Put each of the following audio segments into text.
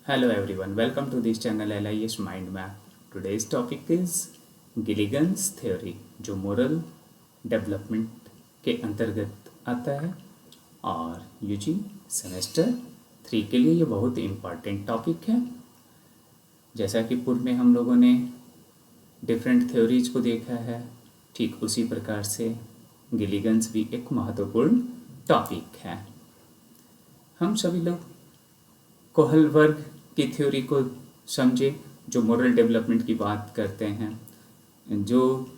Hello everyone, welcome to this channel LIS Mind Map. Today's topic is Gilligan's theory जो moral development के अंतर्गत आता है और यूजी सेमेस्टर 3 के लिए ये बहुत इम्पॉर्टेंट टॉपिक है। जैसा कि पूर्व में हम लोगों ने डिफरेंट थ्योरीज को देखा है, ठीक उसी प्रकार से गिलिगन्स भी एक महत्वपूर्ण टॉपिक है। हम सभी लोग कोहलबर्ग की थ्योरी को समझे जो मोरल डेवलपमेंट की बात करते हैं, जो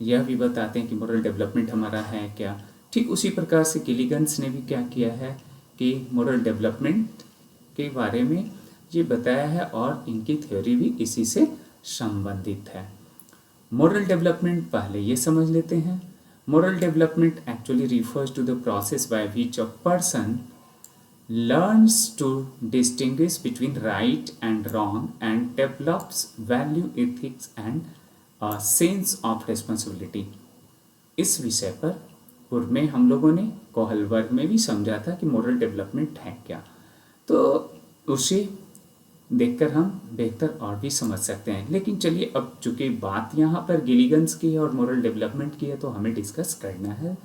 यह भी बताते हैं कि मोरल डेवलपमेंट हमारा है क्या। ठीक उसी प्रकार से गिलिगन्स ने भी क्या किया है कि मोरल डेवलपमेंट के बारे में ये बताया है और इनकी थ्योरी भी इसी से संबंधित है। मोरल डेवलपमेंट पहले ये समझ लेते हैं। Moral development actually refers to the process by which a person learns to distinguish between right and wrong and develops value ethics and a sense of responsibility। इस विषय पर पूर्व में हम लोगों ने कोहलबर्ग में भी समझा था कि मोरल डेवलपमेंट है क्या, तो उसे देखकर हम बेहतर और भी समझ सकते हैं। लेकिन चलिए, अब चूंकि बात यहाँ पर गिलिगन्स की है और मोरल डेवलपमेंट की है तो हमें डिस्कस करना है।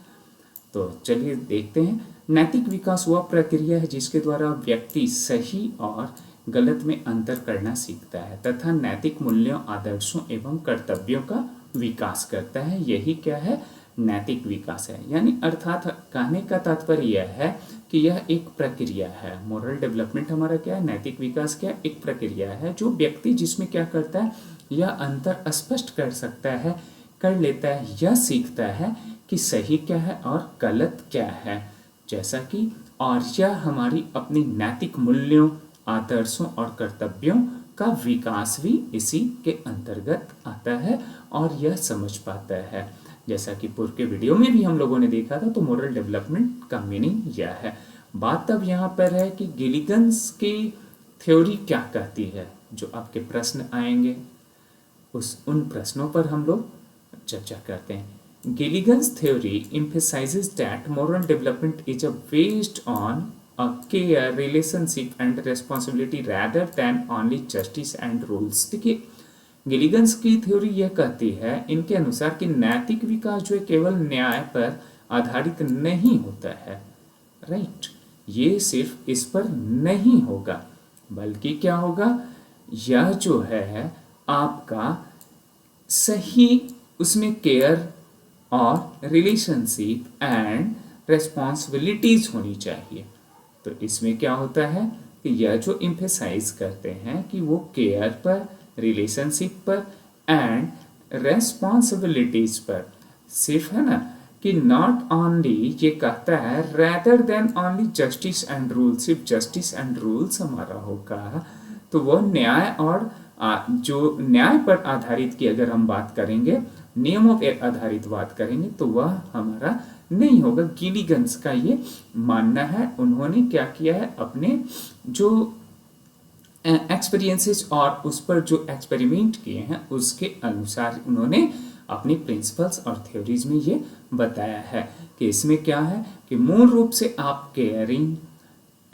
तो चलिए देखते हैं। नैतिक विकास वह प्रक्रिया है जिसके द्वारा व्यक्ति सही और गलत में अंतर करना सीखता है तथा नैतिक मूल्यों, आदर्शों एवं कर्तव्यों का विकास करता है। यही क्या है? नैतिक विकास है। यानी अर्थात कहने का तात्पर्य यह है कि यह एक प्रक्रिया है। मोरल डेवलपमेंट हमारा क्या है? नैतिक विकास क्या? एक प्रक्रिया है जो व्यक्ति जिसमें क्या करता है, यह अंतर स्पष्ट कर सकता है, कर लेता है, यह सीखता है कि सही क्या है और गलत क्या है। जैसा कि और यह हमारी अपनी नैतिक मूल्यों, आदर्शों और कर्तव्यों का विकास भी इसी के अंतर्गत आता है और यह समझ पाता है। जैसा कि पूर्व के वीडियो में भी हम लोगों ने देखा था, तो मोरल डेवलपमेंट का मीनिंग यह है। बात अब यहाँ पर है कि गिलिगन्स की थ्योरी क्या कहती है। जो आपके प्रश्न आएंगे उन प्रश्नों पर हम लोग चर्चा करते हैं। Gilligan's theory emphasizes that moral development is based on a care, relationship and responsibility rather than only justice and rules। देखिए, गिलिगन्स की थ्योरी यह कहती है इनके अनुसार कि नैतिक विकास जो है केवल न्याय पर आधारित नहीं होता है, राइट। ये सिर्फ इस पर नहीं होगा, बल्कि क्या होगा, यह जो है आपका सही उसमें केयर और रिलेशनशिप एंड रेस्पॉन्सिबिलिटीज होनी चाहिए। तो इसमें क्या होता है कि यह जो इम्फेसाइज करते हैं कि वो केयर पर, रिलेशनशिप पर एंड रेस्पॉन्सिबिलिटीज पर सिर्फ है ना, कि नॉट ओनली ये कहता है rather than only justice and rules. सिर्फ जस्टिस एंड रूल्स हमारा होगा तो वह न्याय और जो न्याय पर आधारित की अगर हम बात करेंगे, नियमों पर आधारित बात करेंगे, तो वह हमारा नहीं होगा। गिलिगन्स का ये मानना है। उन्होंने क्या किया है, अपने जो एक्सपीरियंसेस और उस पर जो एक्सपेरिमेंट किए हैं उसके अनुसार उन्होंने अपनी प्रिंसिपल्स और थ्योरीज में ये बताया है कि इसमें क्या है कि मूल रूप से आप केयरिंग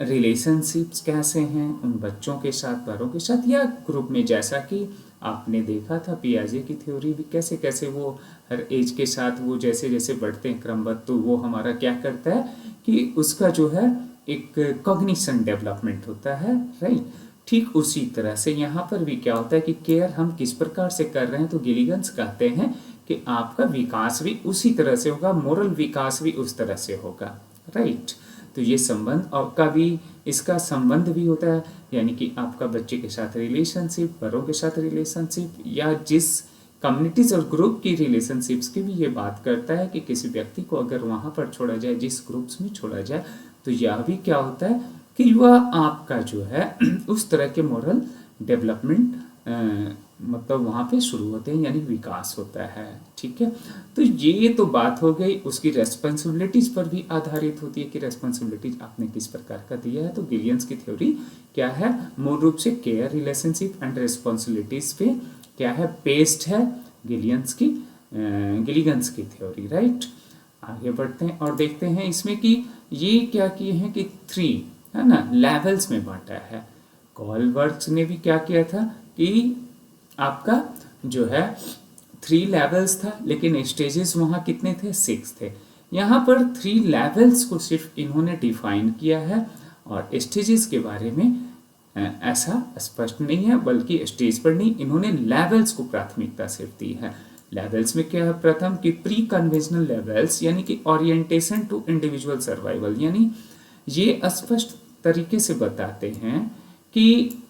रिलेशनशिप्स कैसे हैं उन बच्चों के साथ, बड़ों के साथ या ग्रुप में। जैसा कि आपने देखा था पियाजे की थ्योरी भी कैसे कैसे वो हर एज के साथ वो जैसे जैसे बढ़ते हैं क्रमबद्ध, तो वो हमारा क्या करता है कि उसका जो है एक कॉग्निशन डेवलपमेंट होता है, राइट। ठीक उसी तरह से यहाँ पर भी क्या होता है कि केयर हम किस प्रकार से कर रहे हैं, तो गिलिगन्स कहते हैं कि आपका विकास भी उसी तरह से होगा, मोरल विकास भी उस तरह से होगा, राइट। तो ये संबंध और का भी इसका संबंध भी होता है, यानी कि आपका बच्चे के साथ रिलेशनशिप, बड़ों के साथ रिलेशनशिप या जिस कम्युनिटीज और ग्रुप की रिलेशनशिप्स की भी ये बात करता है कि किसी व्यक्ति को अगर वहाँ पर छोड़ा जाए, जिस ग्रुप्स में छोड़ा जाए, तो यह भी क्या होता है कि वह आपका जो है उस तरह के मोरल डेवलपमेंट मतलब वहाँ पे शुरू होते हैं, यानी विकास होता है, ठीक है। तो ये तो बात हो गई। उसकी रेस्पॉन्सिबिलिटीज पर भी आधारित होती है कि रेस्पॉन्सिबिलिटीज आपने किस प्रकार का दिया है। तो गिलिगन्स की थ्योरी क्या है, मूल रूप से केयर, रिलेशनशिप एंड रेस्पॉन्सिबिलिटीज पे क्या है, बेस्ड है गिलिगन्स की थ्योरी, राइट। आगे बढ़ते हैं और देखते हैं इसमें कि ये क्या किए हैं कि 3 है ना लेवल्स में बांटा है। कॉलवर्थ ने भी क्या किया था कि आपका जो है 3 लेवल्स था, लेकिन स्टेजेस वहाँ कितने थे, 6 थे। यहाँ पर 3 लेवल्स को सिर्फ इन्होंने डिफाइन किया है और स्टेजेस के बारे में ऐसा स्पष्ट नहीं है, बल्कि स्टेज पर नहीं, इन्होंने लेवल्स को प्राथमिकता सिर्फ दी है। लेवल्स में क्या है, प्रथम कि प्री कन्वेंशनल लेवल्स, यानी कि ओरिएंटेशन टू इंडिविजुअल सर्वाइवल, यानी ये स्पष्ट तरीके से बताते हैं कि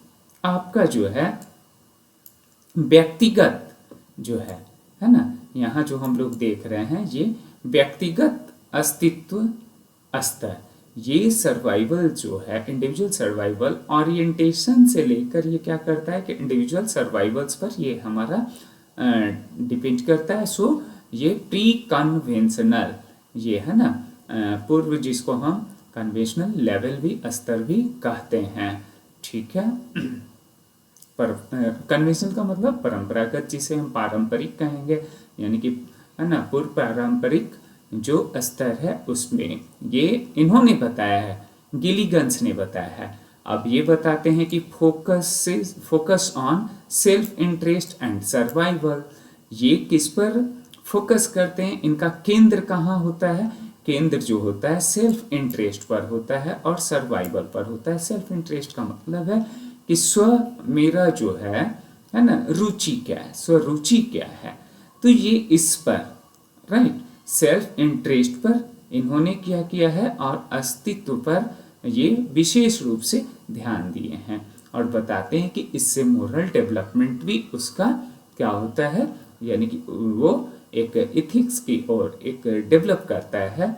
आपका जो है व्यक्तिगत जो है ना, यहाँ जो हम लोग देख रहे हैं ये व्यक्तिगत अस्तित्व स्तर, ये सर्वाइवल जो है इंडिविजुअल सर्वाइवल ओरिएंटेशन से लेकर ये क्या करता है कि इंडिविजुअल सर्वाइवल्स पर ये हमारा डिपेंड करता है। सो ये प्री कन्वेंशनल ये है ना, पूर्व जिसको हम कन्वेंशनल लेवल भी स्तर भी कहते हैं, ठीक है। पर कन्वेंशनल का मतलब परंपरागत, जिसे हम पारंपरिक कहेंगे, यानी कि है ना पूर्व पारंपरिक जो स्तर है उसमें ये इन्होंने बताया है, गिलिगन्स ने बताया है। अब ये बताते हैं कि focus on self interest and survival, ये किस पर फोकस करते हैं, इनका केंद्र कहाँ होता है, केंद्र जो होता है सेल्फ इंटरेस्ट पर होता है और सर्वाइवल पर होता है। सेल्फ इंटरेस्ट का मतलब है कि स्व मेरा जो है ना रुचि क्या है, स्वरुचि क्या है, तो ये इस पर राइट सेल्फ इंटरेस्ट पर इन्होंने क्या किया है और अस्तित्व पर ये विशेष रूप से ध्यान दिए हैं और बताते हैं कि इससे मोरल डेवलपमेंट भी उसका क्या होता है, यानी कि वो एक इथिक्स की ओर एक डेवलप करता है।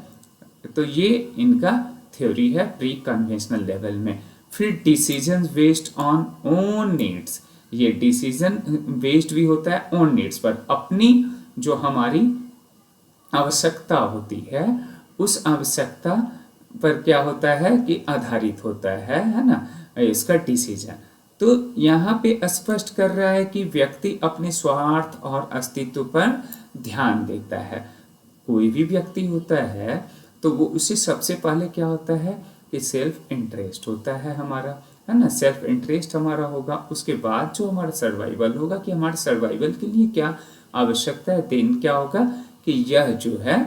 तो ये इनका थ्योरी है प्री कन्वेंशनल लेवल में। फिर decision based on own needs, ये डिसीजन बेस्ड भी होता है ऑन नीड्स पर, अपनी जो हमारी आवश्यकता होती है उस आवश्यकता पर क्या होता है कि आधारित होता है ना इसका डिसीजन। तो यहाँ पे स्पष्ट कर रहा है कि व्यक्ति अपने स्वार्थ और अस्तित्व पर ध्यान देता है। कोई भी व्यक्ति होता है तो वो उसे सबसे पहले क्या होता है कि सेल्फ इंटरेस्ट होता है हमारा, है ना, सेल्फ इंटरेस्ट हमारा होगा, उसके बाद जो हमारा सर्वाइवल होगा कि हमारे सर्वाइवल के लिए क्या आवश्यकता है, देन क्या होगा कि यह जो है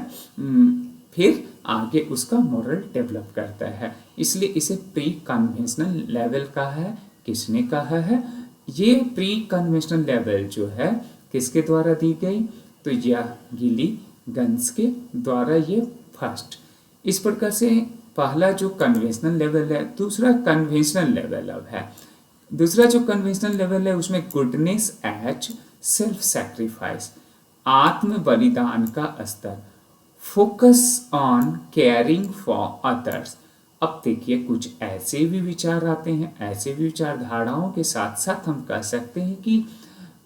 फिर आगे उसका मोरल डेवलप करता है। इसलिए इसे प्री कन्वेंशनल लेवल कहा है। किसने कहा है? ये प्री कन्वेंशनल लेवल जो है किसके द्वारा दी गई, तो यह गिलिगन्स के द्वारा ये फर्स्ट। इस प्रकार से पहला जो कन्वेंशनल लेवल है, दूसरा कन्वेंशनल लेवल अब है। दूसरा जो कन्वेंशनल लेवल है उसमें गुडनेस एज सेल्फ सैक्रिफाइस, आत्म बलिदान का स्तर, focus on caring for others. अब देखिए कुछ ऐसे भी विचार आते हैं, ऐसे भी विचारधाराओं के साथ साथ हम कह सकते हैं कि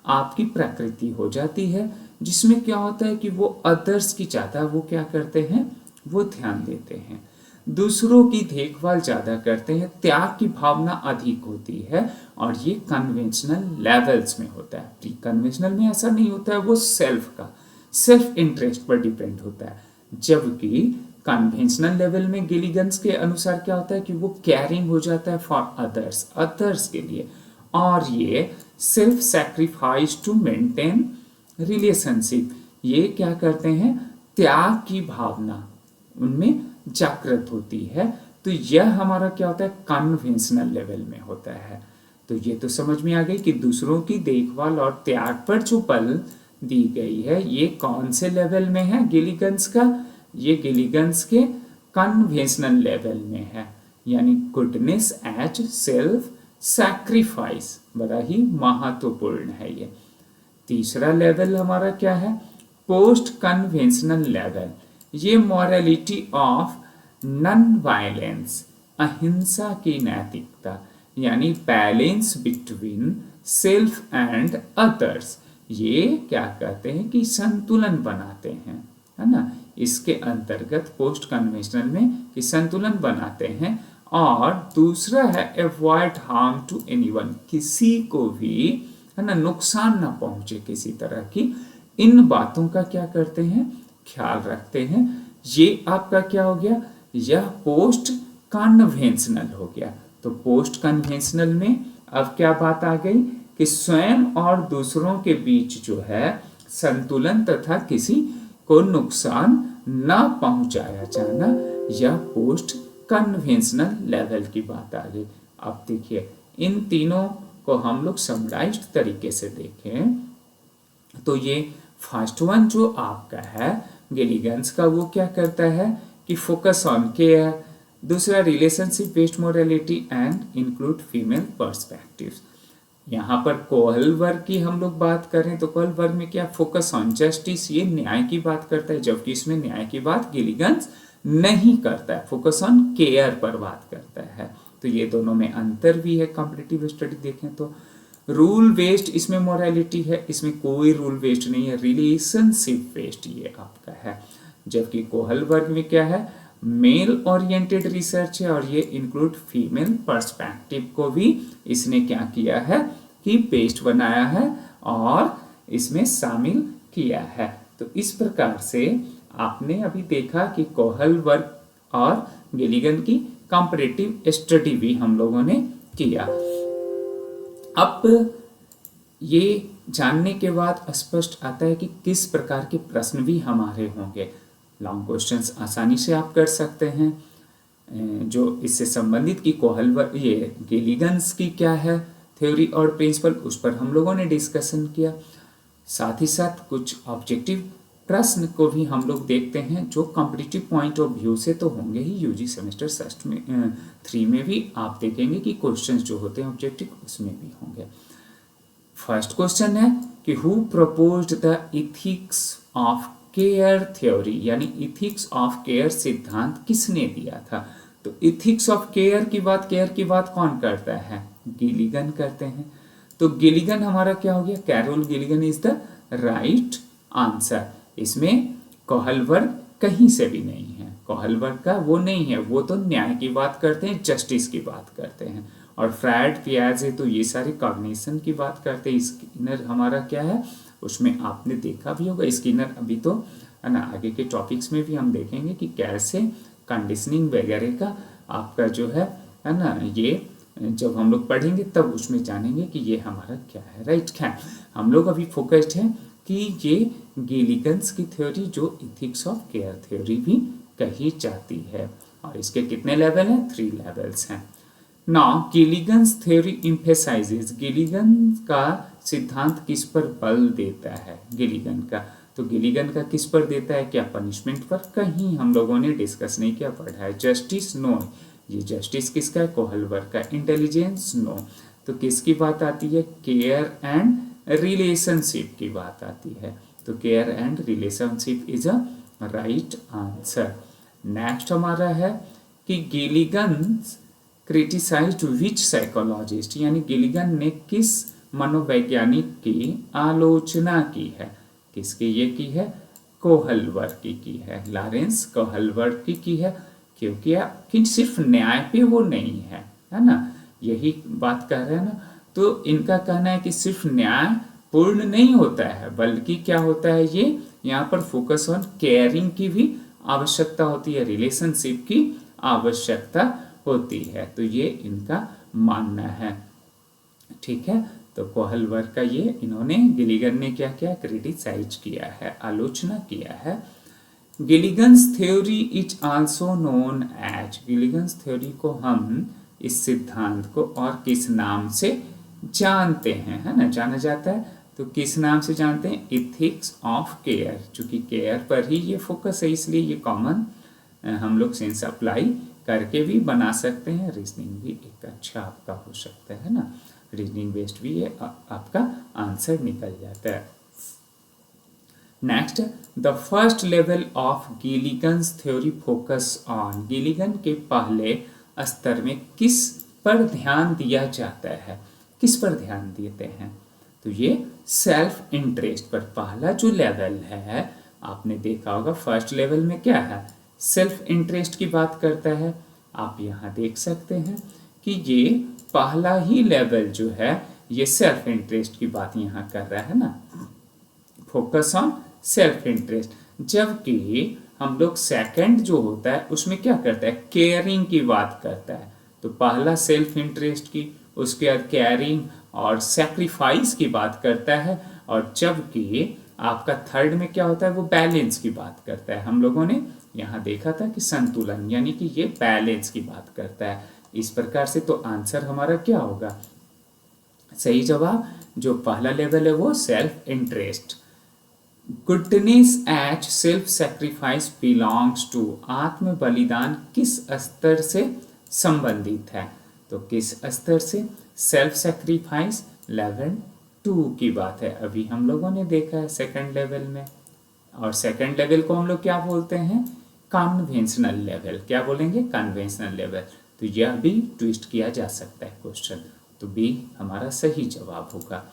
आपकी प्रकृति हो जाती है जिसमें क्या होता है कि वो अदर्स की ज़्यादा वो क्या करते हैं, वो ध्यान देते हैं, दूसरों की देखभाल ज़्यादा करते हैं, त्याग की भावना अधिक होती है और ये कन्वेंशनल लेवल्स में होता है। प्री कन्वेंशनल में ऐसा नहीं होता है, वो सेल्फ इंटरेस्ट पर डिपेंड होता है। जबकि कन्वेंशनल लेवल में गिलिगन्स के अनुसार क्या होता है कि वो कैरिंग हो जाता है फॉर अदर्स के लिए, और ये self sacrifice to maintain relationship, ये क्या करते हैं, त्याग की भावना उनमें जागृत होती है। तो यह हमारा क्या होता है, कन्वेंशनल लेवल में होता है। तो ये तो समझ में आ गई कि दूसरों की देखभाल और त्याग पर जो बल दी गई है ये कौन से लेवल में है गिलिगन्स का, ये गिलिगन्स के कन्वेंशनल लेवल में है, यानी गुडनेस एज सेल्फ सैक्रिफाइस, बड़ा ही महत्वपूर्ण है ये। तीसरा लेवल हमारा क्या है, पोस्ट कन्वेंशनल लेवल, ये मॉरलिटी ऑफ नॉन वायलेंस, अहिंसा की नैतिकता, यानी balance between self and others, ये क्या कहते हैं कि संतुलन बनाते हैं, है ना। इसके अंतर्गत पोस्ट कन्वेंशनल में कि संतुलन बनाते हैं। और दूसरा है अवॉइड हार्म टू एनीवन, किसी को भी है ना नुकसान ना पहुंचे किसी तरह की, इन बातों का क्या करते हैं, ख्याल रखते हैं। ये आपका क्या हो गया, यह पोस्ट कन्वेंशनल हो गया। तो पोस्ट कन्वेंशनल में अब क्या बात आ गई कि स्वयं और दूसरों के बीच जो है संतुलन तथा किसी को नुकसान न पहुंचाया जाना, यह पोस्ट कन्वेंशनल लेवल की बात आ गई। अब देखिए इन तीनों को हम लोग समराइज्ड तरीके से देखें तो ये फर्स्ट वन जो आपका है गिलिगन्स का, वो क्या करता है कि फोकस ऑन केयर, दूसरा relationship based morality and include female perspectives. यहाँ पर कोहलबर्ग की हम लोग बात करें तो कोहलबर्ग में क्या फोकस ऑन जस्टिस, ये न्याय की बात करता है, जबकि इसमें न्याय की बात गिलिगन्स नहीं करता है, फोकस ऑन केयर पर बात करता है। तो ये दोनों में अंतर भी है। कॉम्पिटिटिव स्टडी देखें तो रूल बेस्ड इसमें मोरालिटी है, इसमें कोई रूल बेस्ड नहीं है, रिलेशनशिप बेस्ड ये आपका है। जबकि कोहलबर्ग में क्या है मेल ओरिएंटेड रिसर्च है और ये इंक्लूड फीमेल पर्सपेक्टिव को भी इसने क्या किया है कि बेस्ड बनाया है और इसमें शामिल किया है। तो इस प्रकार से आपने अभी देखा कि कोहलबर्ग और गिलिगन की कंपैरेटिव स्टडी भी हम लोगों ने किया। अब ये जानने के बाद स्पष्ट आता है कि किस प्रकार के प्रश्न भी हमारे होंगे। लॉन्ग क्वेश्चंस आसानी से आप कर सकते हैं। जो इससे संबंधित की कोहलबर्ग ये गिलिगन्स की क्या है थ्योरी और प्रिंसिपल, उस पर हम लोगों ने डिस्कशन किया। साथ ही साथ कुछ ऑब्जेक्टिव प्रश्न को भी हम लोग देखते हैं जो कॉम्पिटिटिव पॉइंट ऑफ व्यू से तो होंगे ही, यूजी सेमेस्टर 3 में भी आप देखेंगे कि क्वेश्चंस जो होते हैं ऑब्जेक्टिव उसमें भी होंगे। फर्स्ट क्वेश्चन है कि who proposed the ethics of care theory, यानी इथिक्स ऑफ केयर सिद्धांत किसने दिया था। तो इथिक्स ऑफ केयर की बात कौन करता है, गिलिगन करते हैं। तो गिलिगन हमारा क्या हो गया, Carol Gilligan is the right answer. इसमें कोहलबर्ग कहीं से भी नहीं है, कोहलबर्ग का वो नहीं है, वो तो न्याय की बात करते हैं, जस्टिस की बात करते हैं। और फ्रायड पियाजे तो ये सारी कॉग्निशन की बात करते हैं। स्किनर हमारा क्या है उसमें आपने देखा भी होगा, स्किनर अभी तो है ना आगे के टॉपिक्स में भी हम देखेंगे कि कैसे कंडीशनिंग वगैरह का आपका जो है ना, ये जब हम लोग पढ़ेंगे तब उसमें जानेंगे कि ये हमारा क्या है। राइट है, हम लोग अभी फोकस्ड है कि ये गिलिगन्स की थ्योरी जो इथिक्स ऑफ केयर थ्योरी भी कही जाती है। और इसके कितने लेवल हैं, 3 लेवल्स हैं। नाउ गिलिगन्स थ्योरी एम्फेसाइजेस, गिलिगन का सिद्धांत किस पर बल देता है गिलिगन का, तो गिलिगन का किस पर देता है, क्या पनिशमेंट पर, कहीं हम लोगों ने डिस्कस नहीं किया, पढ़ा है। जस्टिस, नो, ये जस्टिस किसका है, कोहलबर्ग का। इंटेलिजेंस, नो, तो किसकी बात आती है, केयर एंड रिलेशनशिप की बात आती है। तो care and relationship is a right answer. Next हमारा है कि गिलिगन्स क्रिटिसाइज्ड विच साइकोलॉजिस्ट, यानी गिलिगन ने किस मनोवैज्ञानिक की आलोचना की है, किसकी ये की है, कोहलबर्ग की है, लॉरेंस कोहलबर्ग की है। क्योंकि सिर्फ न्याय पे वो नहीं है ना, यही बात कर रहे हैं ना। तो इनका कहना है कि सिर्फ न्याय पूर्ण नहीं होता है, बल्कि क्या होता है, ये यहाँ पर फोकस ऑन केयरिंग की भी आवश्यकता होती है, रिलेशनशिप की आवश्यकता होती है। तो ये इनका मानना है। ठीक है, तो कोहलबर्ग का ये इन्होंने गिलिगन ने क्या किया, क्रिटिसाइज किया है, आलोचना किया है। Gilligan's theory is also known as, Gilligan's theory को हम इस सिद्धांत को और किस नाम से जानते हैं, है ना, जाना जाता है। तो किस नाम से जानते हैं, इथिक्स ऑफ केयर, चूंकि केयर पर ही ये फोकस है इसलिए ये कॉमन हम लोग सेंस अप्लाई करके भी बना सकते हैं। रीजनिंग भी एक अच्छा आपका हो सकता है ना, रीजनिंग बेस्ड भी ये आपका आंसर निकल जाता है। Next, the first level of Gilligan's theory focus on, Gilligan के पहले स्तर में किस पर ध्यान दिया जाता है, किस पर ध्यान देते हैं, तो ये सेल्फ इंटरेस्ट पर। पहला जो लेवल है आपने देखा होगा फर्स्ट लेवल में क्या है, सेल्फ इंटरेस्ट की बात करता है। आप यहाँ देख सकते हैं कि ये पहला ही लेवल जो है ये सेल्फ इंटरेस्ट की बात यहाँ कर रहा है ना, फोकस ऑन सेल्फ इंटरेस्ट। जबकि हम लोग सेकंड जो होता है उसमें क्या करता है, केयरिंग की बात करता है। तो पहला सेल्फ इंटरेस्ट की, उसके बाद केयरिंग और सेक्रीफाइस की बात करता है, और जबकि आपका थर्ड में क्या होता है, वो बैलेंस की बात करता है। हम लोगों ने यहाँ देखा था कि संतुलन, यानी कि ये बैलेंस की बात करता है। इस प्रकार से तो आंसर हमारा क्या होगा, सही जवाब जो पहला लेवल है वो self interest. Goodness as self sacrifice belongs to, आत्म बलिदान किस स्तर से संबंधित है, तो किस स्तर से, सेल्फ सेक्रीफाइस लेवल 2 की बात है। अभी हम लोगों ने देखा है सेकंड लेवल में, और सेकंड लेवल को हम लोग क्या बोलते हैं, कन्वेंशनल लेवल। क्या बोलेंगे, कन्वेंशनल लेवल। तो यह भी ट्विस्ट किया जा सकता है क्वेश्चन, तो बी हमारा सही जवाब होगा।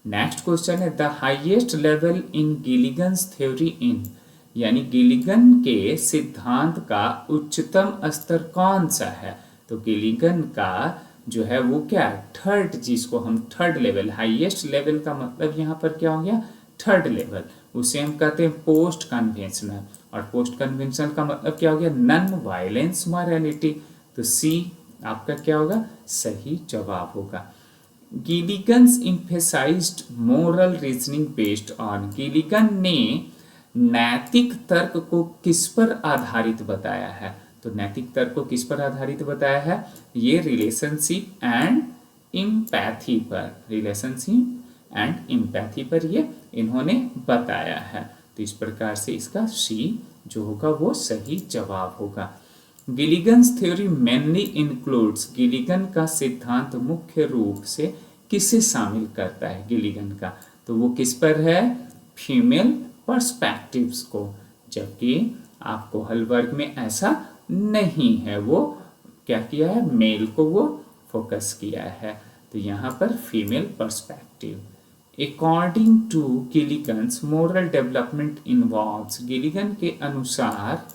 नेक्स्ट क्वेश्चन है the highest level in Gilligan's theory in, यानी गिलिगन के सिद्धांत का उच्चतम स्तर कौन सा है, तो गिलिगन का जो है वो क्या है, थर्ड, जिसको हम थर्ड लेवल, हाईएस्ट लेवल का मतलब यहाँ पर क्या हो गया, थर्ड लेवल, उसे हम कहते हैं पोस्ट कन्वेंशनल, और पोस्ट कन्वेंशनल का मतलब क्या हो गया, नॉन वायलेंस मॉरलिटी। तो सी आपका क्या होगा, सही जवाब होगा। Gilligan's emphasized moral reasoning based on, Gilligan ने नैतिक तर्क को किस पर आधारित बताया है, तो नैतिक तर्क को किस पर आधारित बताया है, ये रिलेशनशिप एंड इम्पैथी पर, रिलेशनशिप एंड इम्पैथी पर ये इन्होंने बताया है। तो इस प्रकार से इसका सी जो होगा वो सही जवाब होगा। गिलिगन्स थ्योरी मेनली इंक्लूड्स, गिलिगन का सिद्धांत मुख्य रूप से किसे शामिल करता है, गिलिगन का, तो वो किस पर है, फीमेल पर्सपेक्टिव्स को, जबकि आपको हलवर्ग में ऐसा नहीं है, वो क्या किया है, मेल को वो फोकस किया है, तो यहाँ पर female perspective. According to Gilligan's moral development involves, Gilligan के अनुसार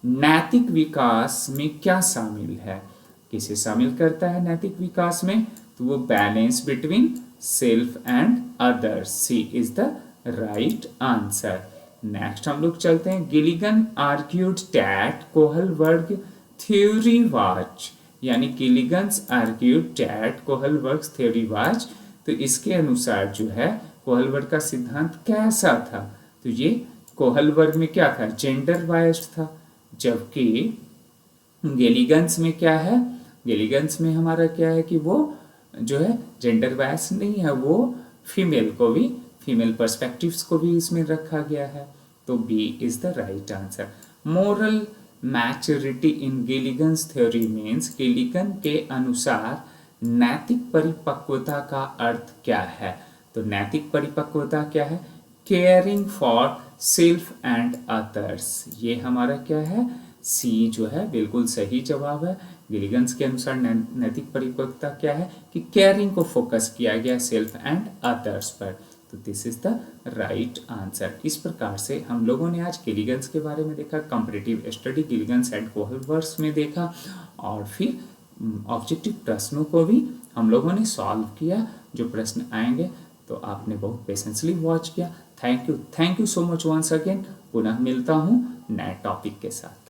नैतिक विकास में क्या शामिल है, किसे शामिल करता है नैतिक विकास में, तो वो balance between self and others, C is the right answer. Next हम लोग चलते हैं, Gilligan argued that Kohlberg theory was, यानी Gilligan's argued that Kohlberg theory was, तो इसके अनुसार जो है कोहलबर्ग का सिद्धांत कैसा था, तो ये कोहलबर्ग में क्या था, जेंडर बायस्ड था, जबकि गिलिगन्स में क्या है, गिलिगन्स में हमारा क्या है कि वो जो है जेंडर बायस नहीं है, वो फीमेल को भी, फीमेल पर्सपेक्टिव्स को भी इसमें रखा गया है, तो B is the right answer. Moral maturity in Gilligan's theory means, Gilligan के अनुसार नैतिक परिपक्वता का अर्थ क्या है, तो नैतिक परिपक्वता क्या है, caring for self and others, ये हमारा क्या है, सी जो है बिल्कुल सही जवाब है। गिलिगन्स के अनुसार नैतिक परिपक्वता क्या है कि केयरिंग को फोकस किया गया सेल्फ एंड अदर्स पर, तो this is the right answer. इस प्रकार से हम लोगों ने आज गिलिगन्स के बारे में देखा, कंपैरेटिव स्टडी गिलिगन्स एंड कोहलबर्ग में देखा, और फिर ऑब्जेक्टिव प्रश्नों को भी हम लोगों ने सॉल्व किया, जो प्रश्न आएंगे तो आपने बहुत पेशेंसली वॉच किया। Thank you so much once again. पुनः मिलता हूँ नए टॉपिक के साथ।